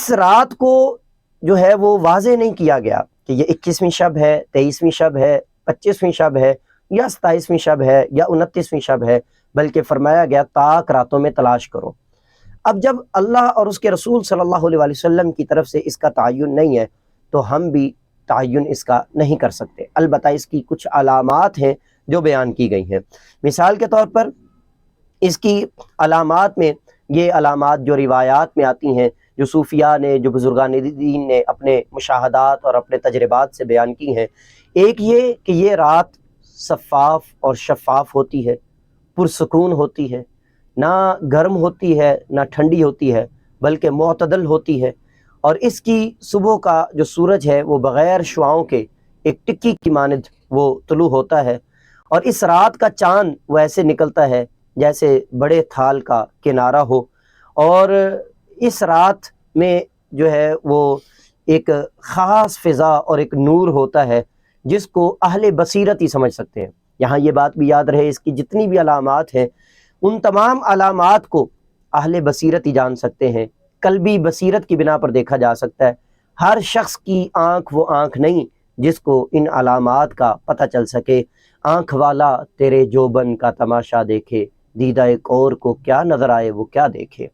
اس رات کو جو ہے وہ واضح نہیں کیا گیا کہ یہ 21ویں شب ہے، 23ویں شب ہے، 25ویں شب ہے یا 27ویں شب ہے یا 29ویں شب ہے، بلکہ فرمایا گیا طاق راتوں میں تلاش کرو۔ اب جب اللہ اور اس کے رسول صلی اللہ علیہ وآلہ وسلم کی طرف سے اس کا تعین نہیں ہے تو ہم بھی تعین اس کا نہیں کر سکتے۔ البتہ اس کی کچھ علامات ہیں جو بیان کی گئی ہیں۔ مثال کے طور پر اس کی علامات میں یہ علامات جو روایات میں آتی ہیں، جو صوفیاء نے، جو بزرگان دین نے اپنے مشاہدات اور اپنے تجربات سے بیان کی ہیں، ایک یہ کہ یہ رات شفاف اور شفاف ہوتی ہے، پرسکون ہوتی ہے، نہ گرم ہوتی ہے نہ ٹھنڈی ہوتی ہے، بلکہ معتدل ہوتی ہے، اور اس کی صبح کا جو سورج ہے وہ بغیر شعاؤں کے ایک ٹکی کی مانند وہ طلوع ہوتا ہے، اور اس رات کا چاند وہ ایسے نکلتا ہے جیسے بڑے تھال کا کنارہ ہو، اور اس رات میں جو ہے وہ ایک خاص فضا اور ایک نور ہوتا ہے جس کو اہل بصیرت ہی سمجھ سکتے ہیں۔ یہاں یہ بات بھی یاد رہے، اس کی جتنی بھی علامات ہیں ان تمام علامات کو اہل بصیرت ہی جان سکتے ہیں، قلبی بصیرت کی بنا پر دیکھا جا سکتا ہے۔ ہر شخص کی آنکھ وہ آنکھ نہیں جس کو ان علامات کا پتہ چل سکے۔ آنکھ والا تیرے جوبن کا تماشا دیکھے، دیدہ ایک اور کو کیا نظر آئے وہ کیا دیکھے۔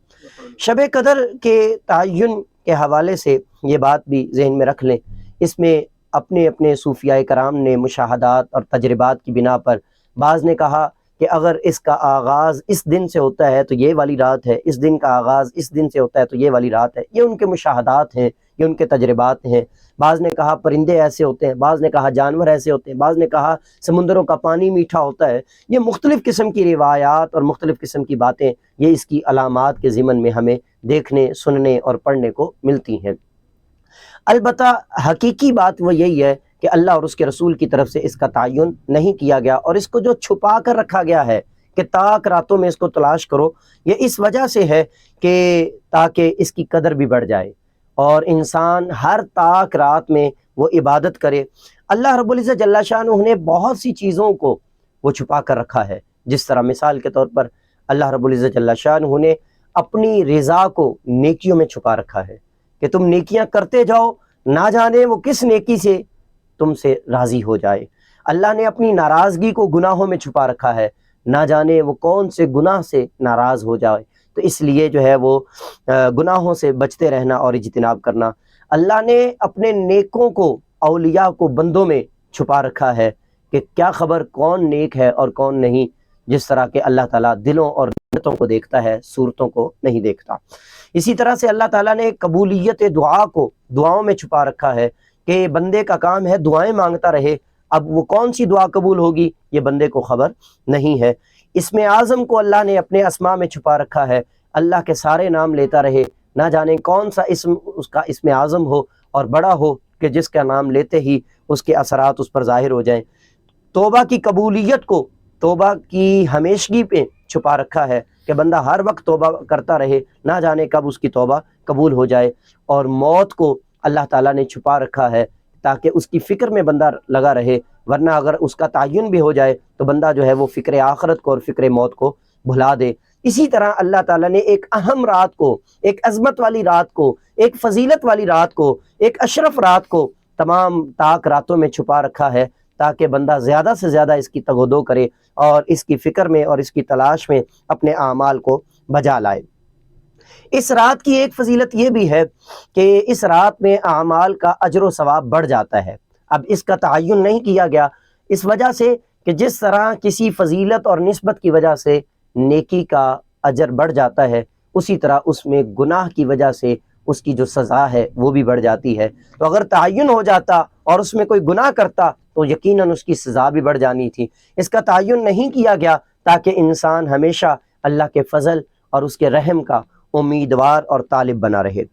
شب قدر کے تعین کے حوالے سے یہ بات بھی ذہن میں رکھ لیں، اس میں اپنے اپنے صوفیاء کرام نے مشاہدات اور تجربات کی بنا پر بعض نے کہا کہ اگر اس کا آغاز اس دن سے ہوتا ہے تو یہ والی رات ہے، اس دن کا آغاز اس دن سے ہوتا ہے تو یہ والی رات ہے۔ یہ ان کے مشاہدات ہیں، یہ ان کے تجربات ہیں۔ بعض نے کہا پرندے ایسے ہوتے ہیں، بعض نے کہا جانور ایسے ہوتے ہیں، بعض نے کہا سمندروں کا پانی میٹھا ہوتا ہے۔ یہ مختلف قسم کی روایات اور مختلف قسم کی باتیں یہ اس کی علامات کے ضمن میں ہمیں دیکھنے، سننے اور پڑھنے کو ملتی ہیں۔ البتہ حقیقی بات وہ یہی ہے کہ اللہ اور اس کے رسول کی طرف سے اس کا تعین نہیں کیا گیا، اور اس کو جو چھپا کر رکھا گیا ہے کہ طاق راتوں میں اس کو تلاش کرو، یہ اس وجہ سے ہے کہ تاکہ اس کی قدر بھی بڑھ جائے اور انسان ہر طاق رات میں وہ عبادت کرے۔ اللہ رب العزت جل شانہ نے بہت سی چیزوں کو وہ چھپا کر رکھا ہے، جس طرح مثال کے طور پر اللہ رب العزت جل شانہ نے اپنی رضا کو نیکیوں میں چھپا رکھا ہے کہ تم نیکیاں کرتے جاؤ، نہ جانے وہ کس نیکی سے تم سے راضی ہو جائے۔ اللہ نے اپنی ناراضگی کو گناہوں میں چھپا رکھا ہے، نہ جانے وہ کون سے گناہ سے ناراض ہو جائے، تو اس لیے جو ہے وہ گناہوں سے بچتے رہنا اور اجتناب کرنا۔ اللہ نے اپنے نیکوں کو، اولیاء کو بندوں میں چھپا رکھا ہے کہ کیا خبر کون نیک ہے اور کون نہیں، جس طرح کہ اللہ تعالیٰ دلوں اور نیتوں کو دیکھتا ہے، صورتوں کو نہیں دیکھتا۔ اسی طرح سے اللہ تعالیٰ نے قبولیت دعا کو دعاؤں میں چھپا رکھا ہے کہ بندے کا کام ہے دعائیں مانگتا رہے، اب وہ کون سی دعا قبول ہوگی یہ بندے کو خبر نہیں ہے۔ اسم اعظم کو اللہ نے اپنے اسماء میں چھپا رکھا ہے، اللہ کے سارے نام لیتا رہے، نہ جانے کون سا اسم اس کا اسم اعظم ہو اور بڑا ہو کہ جس کا نام لیتے ہی اس کے اثرات اس پر ظاہر ہو جائیں۔ توبہ کی قبولیت کو توبہ کی ہمیشگی پہ چھپا رکھا ہے کہ بندہ ہر وقت توبہ کرتا رہے، نہ جانے کب اس کی توبہ قبول ہو جائے۔ اور موت کو اللہ تعالیٰ نے چھپا رکھا ہے تاکہ اس کی فکر میں بندہ لگا رہے، ورنہ اگر اس کا تعین بھی ہو جائے تو بندہ جو ہے وہ فکر آخرت کو اور فکر موت کو بھلا دے۔ اسی طرح اللہ تعالیٰ نے ایک اہم رات کو، ایک عظمت والی رات کو، ایک فضیلت والی رات کو، ایک اشرف رات کو تمام طاق راتوں میں چھپا رکھا ہے تاکہ بندہ زیادہ سے زیادہ اس کی تگ و دو کرے اور اس کی فکر میں اور اس کی تلاش میں اپنے اعمال کو بجا لائے۔ اس رات کی ایک فضیلت یہ بھی ہے کہ اس رات میں اعمال کا اجر و ثواب بڑھ جاتا ہے۔ اب اس کا تعین نہیں کیا گیا اس وجہ سے کہ جس طرح کسی فضیلت اور نسبت کی وجہ سے نیکی کا اجر بڑھ جاتا ہے، اسی طرح اس میں گناہ کی وجہ سے اس کی جو سزا ہے وہ بھی بڑھ جاتی ہے۔ تو اگر تعین ہو جاتا اور اس میں کوئی گناہ کرتا تو یقیناً اس کی سزا بھی بڑھ جانی تھی۔ اس کا تعین نہیں کیا گیا تاکہ انسان ہمیشہ اللہ کے فضل اور اس کے رحم کا امیدوار اور طالب بنا رہے۔